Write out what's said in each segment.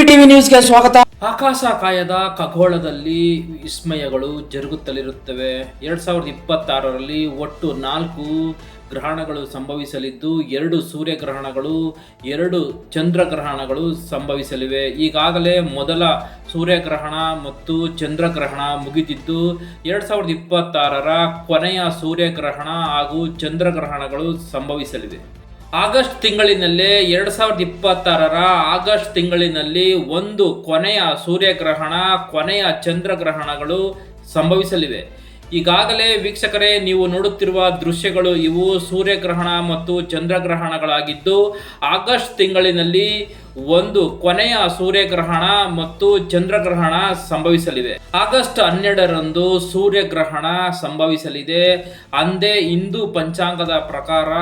TV ನ್ಯೂಸ್ಗೆ ಸ್ವಾಗತ. ಆಕಾಶ ಕಾಯದ ಖಗೋಳದಲ್ಲಿ ವಿಸ್ಮಯಗಳು ಜರುಗುತ್ತಲಿರುತ್ತವೆ. 2026ರಲ್ಲಿ ಒಟ್ಟು 4 ಗ್ರಹಣಗಳು ಸಂಭವಿಸಲಿದ್ದು 2 ಸೂರ್ಯಗ್ರಹಣಗಳು 2 ಚಂದ್ರಗ್ರಹಣಗಳು ಸಂಭವಿಸಲಿವೆ. ಈಗಾಗಲೇ ಮೊದಲ ಸೂರ್ಯಗ್ರಹಣ ಮತ್ತು ಚಂದ್ರಗ್ರಹಣ ಮುಗಿದಿದ್ದು 2026ರ ಕೊನೆಯ ಸೂರ್ಯಗ್ರಹಣ ಹಾಗೂ ಚಂದ್ರಗ್ರಹಣಗಳು ಸಂಭವಿಸಲಿವೆ. ಆಗಸ್ಟ್ ತಿಂಗಳಿನಲ್ಲೇ 2026ರ ಆಗಸ್ಟ್ ತಿಂಗಳಿನಲ್ಲಿ ಒಂದು ಕೊನೆಯ ಸೂರ್ಯಗ್ರಹಣ, ಕೊನೆಯ ಚಂದ್ರಗ್ರಹಣಗಳು ಸಂಭವಿಸಲಿವೆ. ಈಗಾಗಲೇ ವೀಕ್ಷಕರೇ, ನೀವು ನೋಡುತ್ತಿರುವ ದೃಶ್ಯಗಳು ಇವು ಸೂರ್ಯಗ್ರಹಣ ಮತ್ತು ಚಂದ್ರಗ್ರಹಣಗಳಾಗಿದ್ದು, ಆಗಸ್ಟ್ ತಿಂಗಳಿನಲ್ಲಿ ಒಂದು ಕೊನೆಯ ಸೂರ್ಯಗ್ರಹಣ ಮತ್ತು ಚಂದ್ರಗ್ರಹಣ ಸಂಭವಿಸಲಿವೆ. ಆಗಸ್ಟ್ 12ರಂದು ಸೂರ್ಯಗ್ರಹಣ ಸಂಭವಿಸಲಿದೆ. ಅಂದೇ ಹಿಂದೂ ಪಂಚಾಂಗದ ಪ್ರಕಾರ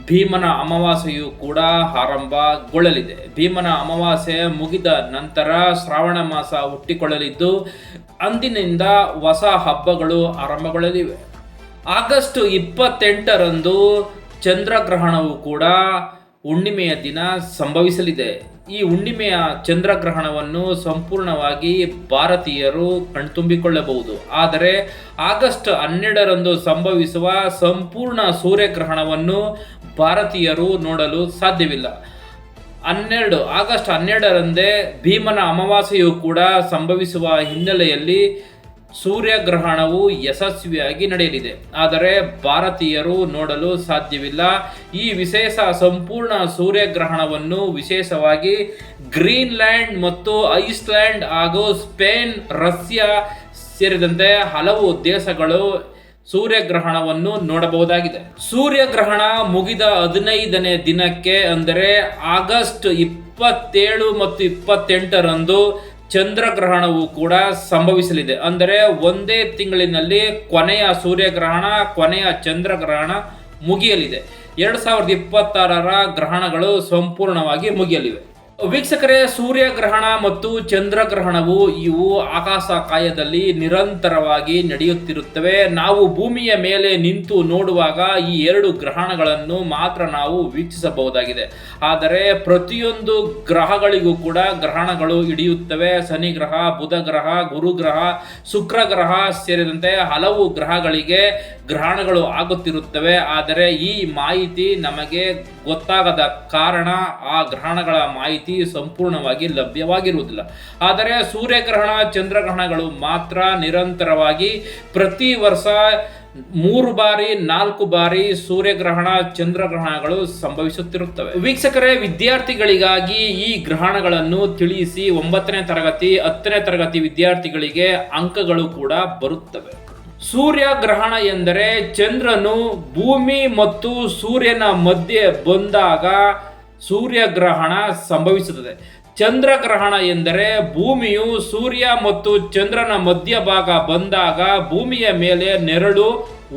ಭೀಮನ ಅಮಾವಾಸ್ಯೆಯು ಕೂಡ ಆರಂಭಗೊಳ್ಳಲಿದೆ. ಭೀಮನ ಅಮಾವಾಸ್ಯೆ ಮುಗಿದ ನಂತರ ಶ್ರಾವಣ ಮಾಸ ಹುಟ್ಟಿಕೊಳ್ಳಲಿದ್ದು, ಅಂದಿನಿಂದ ಹೊಸ ಹಬ್ಬಗಳು ಆರಂಭಗೊಳ್ಳಲಿವೆ. ಆಗಸ್ಟ್ 28ರಂದು ಚಂದ್ರಗ್ರಹಣವು ಕೂಡ ಹುಣ್ಣಿಮೆಯ ದಿನ ಸಂಭವಿಸಲಿದೆ. ಈ ಹುಣ್ಣಿಮೆಯ ಚಂದ್ರಗ್ರಹಣವನ್ನು ಸಂಪೂರ್ಣವಾಗಿ ಭಾರತೀಯರು ಕಣ್ತುಂಬಿಕೊಳ್ಳಬಹುದು. ಆದರೆ ಆಗಸ್ಟ್ 12ರಂದು ಸಂಭವಿಸುವ ಸಂಪೂರ್ಣ ಸೂರ್ಯಗ್ರಹಣವನ್ನು ಭಾರತೀಯರು ನೋಡಲು ಸಾಧ್ಯವಿಲ್ಲ. ಆಗಸ್ಟ್ 12ರಂದೇ ಭೀಮನ ಅಮಾವಾಸ್ಯೆಯು ಕೂಡ ಸಂಭವಿಸುವ ಹಿನ್ನೆಲೆಯಲ್ಲಿ ಸೂರ್ಯಗ್ರಹಣವು ಯಶಸ್ವಿಯಾಗಿ ನಡೆಯಲಿದೆ. ಆದರೆ ಭಾರತೀಯರು ನೋಡಲು ಸಾಧ್ಯವಿಲ್ಲ. ಈ ವಿಶೇಷ ಸಂಪೂರ್ಣ ಸೂರ್ಯಗ್ರಹಣವನ್ನು ವಿಶೇಷವಾಗಿ ಗ್ರೀನ್ಲ್ಯಾಂಡ್ ಮತ್ತು ಐಸ್ಲ್ಯಾಂಡ್ ಹಾಗೂ ಸ್ಪೇನ್, ರಷ್ಯಾ ಸೇರಿದಂತೆ ಹಲವು ದೇಶಗಳು ಸೂರ್ಯಗ್ರಹಣವನ್ನು ನೋಡಬಹುದಾಗಿದೆ. ಸೂರ್ಯಗ್ರಹಣ ಮುಗಿದ 15ನೇ ದಿನಕ್ಕೆ ಅಂದರೆ ಆಗಸ್ಟ್ 27 ಮತ್ತು 28ರಂದು ಚಂದ್ರಗ್ರಹಣವು ಕೂಡ ಸಂಭವಿಸಲಿದೆ. ಅಂದರೆ ಒಂದೇ ತಿಂಗಳಿನಲ್ಲಿ ಕೊನೆಯ ಸೂರ್ಯಗ್ರಹಣ, ಕೊನೆಯ ಚಂದ್ರಗ್ರಹಣ ಮುಗಿಯಲಿದೆ. 2026ರ ಗ್ರಹಣಗಳು ಸಂಪೂರ್ಣವಾಗಿ ಮುಗಿಯಲಿವೆ. ವೀಕ್ಷಕರೇ, ಸೂರ್ಯಗ್ರಹಣ ಮತ್ತು ಚಂದ್ರಗ್ರಹಣವು ಇವು ಆಕಾಶ ಕಾಯದಲ್ಲಿ ನಿರಂತರವಾಗಿ ನಡೆಯುತ್ತಿರುತ್ತವೆ. ನಾವು ಭೂಮಿಯ ಮೇಲೆ ನಿಂತು ನೋಡುವಾಗ ಈ 2 ಗ್ರಹಣಗಳನ್ನು ಮಾತ್ರ ನಾವು ವೀಕ್ಷಿಸಬಹುದಾಗಿದೆ. ಆದರೆ ಪ್ರತಿಯೊಂದು ಗ್ರಹಗಳಿಗೂ ಕೂಡ ಗ್ರಹಣಗಳು ಹಿಡಿಯುತ್ತವೆ. ಶನಿ ಗ್ರಹ, ಬುಧ ಗ್ರಹ, ಗುರು ಗ್ರಹ, ಶುಕ್ರ ಗ್ರಹ ಸೇರಿದಂತೆ ಹಲವು ಗ್ರಹಗಳಿಗೆ ಗ್ರಹಣಗಳು ಆಗುತ್ತಿರುತ್ತವೆ. ಆದರೆ ಈ ಮಾಹಿತಿ ನಮಗೆ ಗೊತ್ತಾಗದ ಕಾರಣ ಆ ಗ್ರಹಣಗಳ ಮಾಹಿತಿ ಸಂಪೂರ್ಣವಾಗಿ ಲಭ್ಯವಾಗಿರುವುದಿಲ್ಲ. ಆದರೆ ಸೂರ್ಯಗ್ರಹಣ, ಚಂದ್ರಗ್ರಹಣಗಳು ಮಾತ್ರ ನಿರಂತರವಾಗಿ ಪ್ರತಿ ವರ್ಷ 3 ಬಾರಿ 4 ಬಾರಿ ಸೂರ್ಯಗ್ರಹಣ, ಚಂದ್ರಗ್ರಹಣಗಳು ಸಂಭವಿಸುತ್ತಿರುತ್ತವೆ. ವೀಕ್ಷಕರೇ, ವಿದ್ಯಾರ್ಥಿಗಳಿಗಾಗಿ ಈ ಗ್ರಹಣಗಳನ್ನು ತಿಳಿಸಿ 9ನೇ ತರಗತಿ 10ನೇ ತರಗತಿ ವಿದ್ಯಾರ್ಥಿಗಳಿಗೆ ಅಂಕಗಳು ಕೂಡ ಬರುತ್ತವೆ. ಸೂರ್ಯಗ್ರಹಣ ಎಂದರೆ ಚಂದ್ರನು ಭೂಮಿ ಮತ್ತು ಸೂರ್ಯನ ಮಧ್ಯೆ ಬಂದಾಗ ಸೂರ್ಯಗ್ರಹಣ ಸಂಭವಿಸುತ್ತದೆ. ಚಂದ್ರಗ್ರಹಣ ಎಂದರೆ ಭೂಮಿಯು ಸೂರ್ಯ ಮತ್ತು ಚಂದ್ರನ ಮಧ್ಯಭಾಗ ಬಂದಾಗ ಭೂಮಿಯ ಮೇಲೆ ನೆರಳು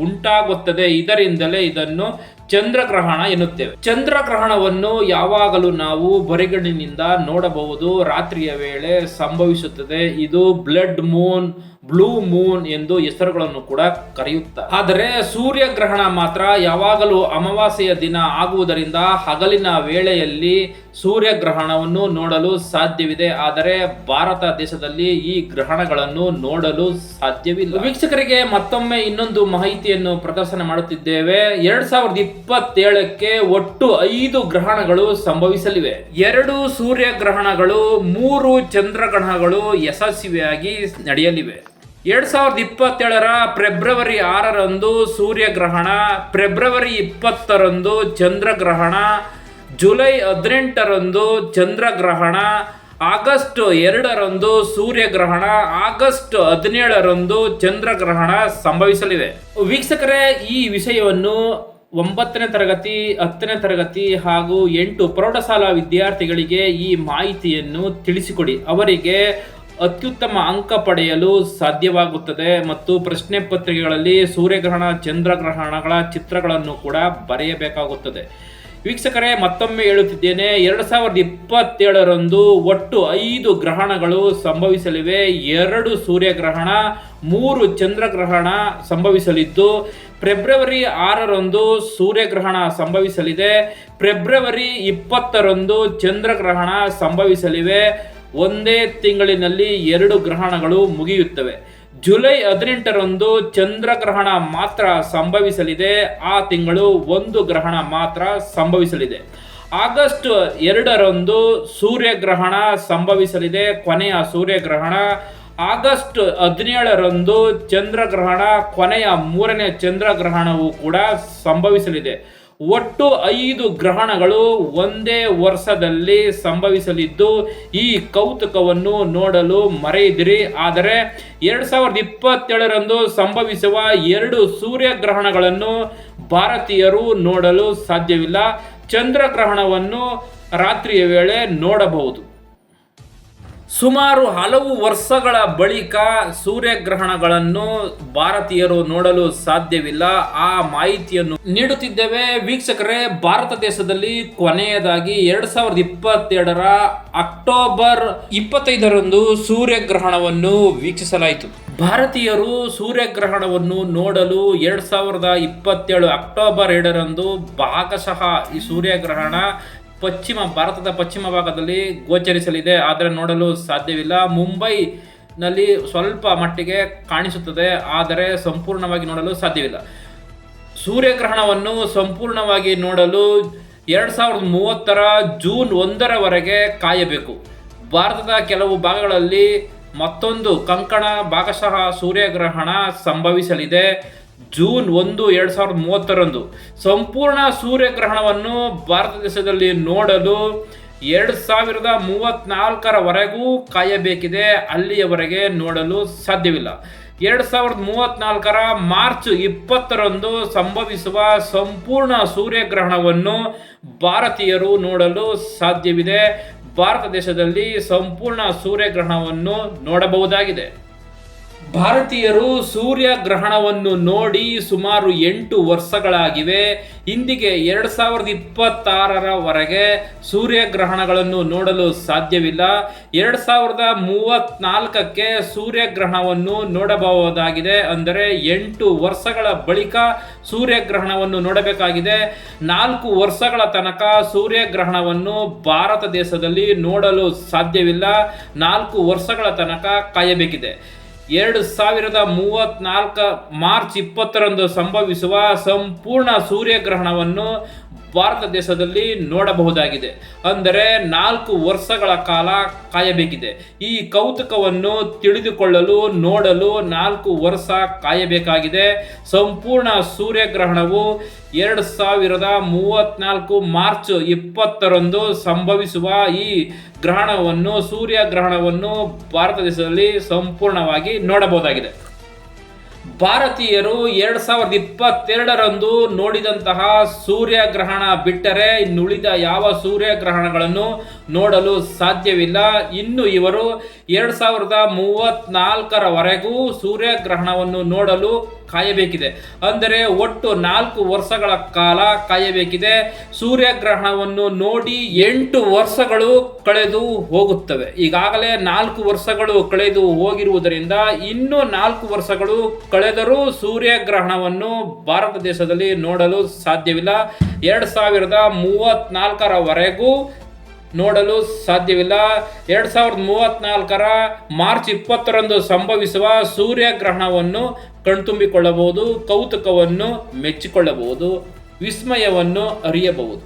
ಉಂಟಾಗುತ್ತದೆ. ಇದರಿಂದಲೇ ಇದನ್ನು ಚಂದ್ರಗ್ರಹಣ ಎನ್ನುತ್ತೇವೆ. ಚಂದ್ರಗ್ರಹಣವನ್ನು ಯಾವಾಗಲೂ ನಾವು ಬರಿಗಣ್ಣಿನಿಂದ ನೋಡಬಹುದು. ರಾತ್ರಿಯ ವೇಳೆ ಸಂಭವಿಸುತ್ತದೆ. ಇದು ಬ್ಲಡ್ ಮೂನ್, ಬ್ಲೂ ಮೂನ್ ಎಂದು ಹೆಸರುಗಳನ್ನು ಕೂಡ ಕರೆಯುತ್ತಾರೆ. ಆದರೆ ಸೂರ್ಯಗ್ರಹಣ ಮಾತ್ರ ಯಾವಾಗಲೂ ಅಮಾವಾಸ್ಯೆಯ ದಿನ ಆಗುವುದರಿಂದ ಹಗಲಿನ ವೇಳೆಯಲ್ಲಿ ಸೂರ್ಯಗ್ರಹಣವನ್ನು ನೋಡಲು ಸಾಧ್ಯವಿದೆ. ಆದರೆ ಭಾರತ ದೇಶದಲ್ಲಿ ಈ ಗ್ರಹಣಗಳನ್ನು ನೋಡಲು ಸಾಧ್ಯವಿಲ್ಲ. ವೀಕ್ಷಕರಿಗೆ ಮತ್ತೊಮ್ಮೆ ಇನ್ನೊಂದು ಮಾಹಿತಿಯನ್ನು ಪ್ರದರ್ಶನ ಮಾಡುತ್ತಿದ್ದೇವೆ. 2027ಕ್ಕೆ ಒಟ್ಟು 5 ಗ್ರಹಣಗಳು ಸಂಭವಿಸಲಿವೆ. 2 ಸೂರ್ಯಗ್ರಹಣಗಳು, 3 ಚಂದ್ರಗ್ರಹಣಗಳು ಯಶಸ್ವಿಯಾಗಿ ನಡೆಯಲಿವೆ. 2027ರ ಫೆಬ್ರವರಿ 6ರಂದು ಸೂರ್ಯಗ್ರಹಣ, ಫೆಬ್ರವರಿ 20ರಂದು ಚಂದ್ರಗ್ರಹಣ, ಜುಲೈ 18ರಂದು ಚಂದ್ರಗ್ರಹಣ, ಆಗಸ್ಟ್ 2ರಂದು ಸೂರ್ಯಗ್ರಹಣ, ಆಗಸ್ಟ್ 17ರಂದು ಚಂದ್ರಗ್ರಹಣ ಸಂಭವಿಸಲಿವೆ. ವೀಕ್ಷಕರೇ, ಈ ವಿಷಯವನ್ನು 9ನೇ ತರಗತಿ 10ನೇ ತರಗತಿ ಹಾಗೂ 8 ಪ್ರೌಢಶಾಲಾ ವಿದ್ಯಾರ್ಥಿಗಳಿಗೆ ಈ ಮಾಹಿತಿಯನ್ನು ತಿಳಿಸಿಕೊಡಿ. ಅವರಿಗೆ ಅತ್ಯುತ್ತಮ ಅಂಕ ಪಡೆಯಲು ಸಾಧ್ಯವಾಗುತ್ತದೆ. ಮತ್ತು ಪ್ರಶ್ನೆ ಪತ್ರಿಕೆಗಳಲ್ಲಿ ಸೂರ್ಯಗ್ರಹಣ, ಚಂದ್ರಗ್ರಹಣಗಳ ಚಿತ್ರಗಳನ್ನು ಕೂಡ ಬರೆಯಬೇಕಾಗುತ್ತದೆ. ವೀಕ್ಷಕರೇ, ಮತ್ತೊಮ್ಮೆ ಹೇಳುತ್ತಿದ್ದೇನೆ, 2027ರಂದು ಒಟ್ಟು 5 ಗ್ರಹಣಗಳು ಸಂಭವಿಸಲಿವೆ. 2 ಸೂರ್ಯಗ್ರಹಣ, 3 ಚಂದ್ರಗ್ರಹಣ ಸಂಭವಿಸಲಿದ್ದು, ಫೆಬ್ರವರಿ 6ರಂದು ಸೂರ್ಯಗ್ರಹಣ ಸಂಭವಿಸಲಿದೆ. ಫೆಬ್ರವರಿ 20ರಂದು ಚಂದ್ರಗ್ರಹಣ ಸಂಭವಿಸಲಿವೆ. ಒಂದೇ ತಿಂಗಳಿನಲ್ಲಿ 2 ಗ್ರಹಣಗಳು ಮುಗಿಯುತ್ತವೆ. ಜುಲೈ 18ರಂದು ಚಂದ್ರಗ್ರಹಣ ಮಾತ್ರ ಸಂಭವಿಸಲಿದೆ. ಆ ತಿಂಗಳು 1 ಗ್ರಹಣ ಮಾತ್ರ ಸಂಭವಿಸಲಿದೆ. ಆಗಸ್ಟ್ 2ರಂದು ಸೂರ್ಯಗ್ರಹಣ ಸಂಭವಿಸಲಿದೆ, ಕೊನೆಯ ಸೂರ್ಯಗ್ರಹಣ. ಆಗಸ್ಟ್ 17ರಂದು ಚಂದ್ರಗ್ರಹಣ, ಕೊನೆಯ 3ನೇ ಚಂದ್ರಗ್ರಹಣವೂ ಕೂಡ ಸಂಭವಿಸಲಿದೆ. ಒಟ್ಟು 5 ಗ್ರಹಣಗಳು ಒಂದೇ ವರ್ಷದಲ್ಲಿ ಸಂಭವಿಸಲಿದ್ದು, ಈ ಕೌತುಕವನ್ನು ನೋಡಲು ಮರೆಯದಿರಿ. ಆದರೆ 2027ರಂದು ಸಂಭವಿಸುವ 2 ಸೂರ್ಯಗ್ರಹಣಗಳನ್ನು ಭಾರತೀಯರು ನೋಡಲು ಸಾಧ್ಯವಿಲ್ಲ. ಚಂದ್ರಗ್ರಹಣವನ್ನು ರಾತ್ರಿಯ ವೇಳೆ ನೋಡಬಹುದು. ಸುಮಾರು ಹಲವು ವರ್ಷಗಳ ಬಳಿಕ ಸೂರ್ಯಗ್ರಹಣಗಳನ್ನು ಭಾರತೀಯರು ನೋಡಲು ಸಾಧ್ಯವಿಲ್ಲ. ಆ ಮಾಹಿತಿಯನ್ನು ನೀಡುತ್ತಿದ್ದೇವೆ ವೀಕ್ಷಕರೇ. ಭಾರತ ದೇಶದಲ್ಲಿ ಕೊನೆಯದಾಗಿ 2022ರ ಅಕ್ಟೋಬರ್ 25ರಂದು ಸೂರ್ಯಗ್ರಹಣವನ್ನು ವೀಕ್ಷಿಸಲಾಯಿತು. ಭಾರತೀಯರು ಸೂರ್ಯಗ್ರಹಣವನ್ನು ನೋಡಲು 2027 ಅಕ್ಟೋಬರ್ 2ರಂದು ಭಾಗಶಃ ಈ ಸೂರ್ಯಗ್ರಹಣ ಭಾರತದ ಪಶ್ಚಿಮ ಭಾಗದಲ್ಲಿ ಗೋಚರಿಸಲಿದೆ. ಆದರೆ ನೋಡಲು ಸಾಧ್ಯವಿಲ್ಲ. ಮುಂಬೈನಲ್ಲಿ ಸ್ವಲ್ಪ ಮಟ್ಟಿಗೆ ಕಾಣಿಸುತ್ತದೆ, ಆದರೆ ಸಂಪೂರ್ಣವಾಗಿ ನೋಡಲು ಸಾಧ್ಯವಿಲ್ಲ. ಸೂರ್ಯಗ್ರಹಣವನ್ನು ಸಂಪೂರ್ಣವಾಗಿ ನೋಡಲು 2030ರ ಜೂನ್ 1ರವರೆಗೆ ಕಾಯಬೇಕು. ಭಾರತದ ಕೆಲವು ಭಾಗಗಳಲ್ಲಿ ಮತ್ತೊಂದು ಕಂಕಣ ಭಾಗಶಃ ಸೂರ್ಯಗ್ರಹಣ ಸಂಭವಿಸಲಿದೆ. ಜೂನ್ 1, 2030ರಂದು ಸಂಪೂರ್ಣ ಸೂರ್ಯಗ್ರಹಣವನ್ನು ಭಾರತ ದೇಶದಲ್ಲಿ ನೋಡಲು 2034ರವರೆಗೂ ಕಾಯಬೇಕಿದೆ. ಅಲ್ಲಿಯವರೆಗೆ ನೋಡಲು ಸಾಧ್ಯವಿಲ್ಲ. 2034ರ ಮಾರ್ಚ್ 20ರಂದು ಸಂಭವಿಸುವ ಸಂಪೂರ್ಣ ಸೂರ್ಯಗ್ರಹಣವನ್ನು ಭಾರತೀಯರು ನೋಡಲು ಸಾಧ್ಯವಿದೆ. ಭಾರತ ದೇಶದಲ್ಲಿ ಸಂಪೂರ್ಣ ಸೂರ್ಯಗ್ರಹಣವನ್ನು ನೋಡಬಹುದಾಗಿದೆ. ಭಾರತೀಯರು ಸೂರ್ಯಗ್ರಹಣವನ್ನು ನೋಡಿ ಸುಮಾರು 8 ವರ್ಷಗಳಾಗಿವೆ. ಇಂದಿಗೆ 2026ರವರೆಗೆ ಸೂರ್ಯಗ್ರಹಣಗಳನ್ನು ನೋಡಲು ಸಾಧ್ಯವಿಲ್ಲ. 2034ಕ್ಕೆ ಸೂರ್ಯಗ್ರಹಣವನ್ನು ನೋಡಬಹುದಾಗಿದೆ. ಅಂದರೆ 8 ವರ್ಷಗಳ ಬಳಿಕ ಸೂರ್ಯಗ್ರಹಣವನ್ನು ನೋಡಬೇಕಾಗಿದೆ. 4 ವರ್ಷಗಳ ತನಕ ಸೂರ್ಯಗ್ರಹಣವನ್ನು ಭಾರತ ದೇಶದಲ್ಲಿ ನೋಡಲು ಸಾಧ್ಯವಿಲ್ಲ. 4 ವರ್ಷಗಳ ತನಕ ಕಾಯಬೇಕಿದೆ. 2034 ಮಾರ್ಚ್ 20ರಂದು ಸಂಭವಿಸುವ ಸಂಪೂರ್ಣ ಸೂರ್ಯಗ್ರಹಣವನ್ನು ಭಾರತ ದೇಶದಲ್ಲಿ ನೋಡಬಹುದಾಗಿದೆ. ಅಂದರೆ 4 ವರ್ಷಗಳ ಕಾಲ ಕಾಯಬೇಕಿದೆ. ಈ ಕೌತುಕವನ್ನು ತಿಳಿದುಕೊಳ್ಳಲು ನೋಡಲು 4 ವರ್ಷ ಕಾಯಬೇಕಾಗಿದೆ. ಸಂಪೂರ್ಣ ಸೂರ್ಯಗ್ರಹಣವು 2034 ಮಾರ್ಚ್ 20ರಂದು ಸಂಭವಿಸುವ ಈ ಸೂರ್ಯಗ್ರಹಣವನ್ನು ಭಾರತ ದೇಶದಲ್ಲಿ ಸಂಪೂರ್ಣವಾಗಿ ನೋಡಬಹುದಾಗಿದೆ. ಭಾರತೀಯರು 2022ರಂದು ನೋಡಿದಂತಹ ಸೂರ್ಯಗ್ರಹಣ ಬಿಟ್ಟರೆ ಇನ್ನುಳಿದ ಯಾವ ಸೂರ್ಯಗ್ರಹಣಗಳನ್ನು ನೋಡಲು ಸಾಧ್ಯವಿಲ್ಲ. ಇನ್ನು ಇವರು 2034ರವರೆಗೂ ಸೂರ್ಯಗ್ರಹಣವನ್ನು ನೋಡಲು ಕಾಯಬೇಕಿದೆ. ಅಂದರೆ ಒಟ್ಟು 4 ವರ್ಷಗಳ ಕಾಲ ಕಾಯಬೇಕಿದೆ. ಸೂರ್ಯಗ್ರಹಣವನ್ನು ನೋಡಿ 8 ವರ್ಷಗಳು ಕಳೆದು ಹೋಗುತ್ತವೆ. ಈಗಾಗಲೇ 4 ವರ್ಷಗಳು ಕಳೆದು ಹೋಗಿರುವುದರಿಂದ ಇನ್ನೂ 4 ವರ್ಷಗಳು ಕಳೆದರೂ ಸೂರ್ಯಗ್ರಹಣವನ್ನು ಭಾರತ ದೇಶದಲ್ಲಿ ನೋಡಲು ಸಾಧ್ಯವಿಲ್ಲ. 2034ರವರೆಗೂ ನೋಡಲು ಸಾಧ್ಯವಿಲ್ಲ. 2034ರ ಮಾರ್ಚ್ 20ರಂದು ಸಂಭವಿಸುವ ಸೂರ್ಯಗ್ರಹಣವನ್ನು ಕಣ್ತುಂಬಿಕೊಳ್ಳಬಹುದು, ಕೌತುಕವನ್ನು ಮೆಚ್ಚಿಕೊಳ್ಳಬಹುದು, ವಿಸ್ಮಯವನ್ನು ಅರಿಯಬಹುದು.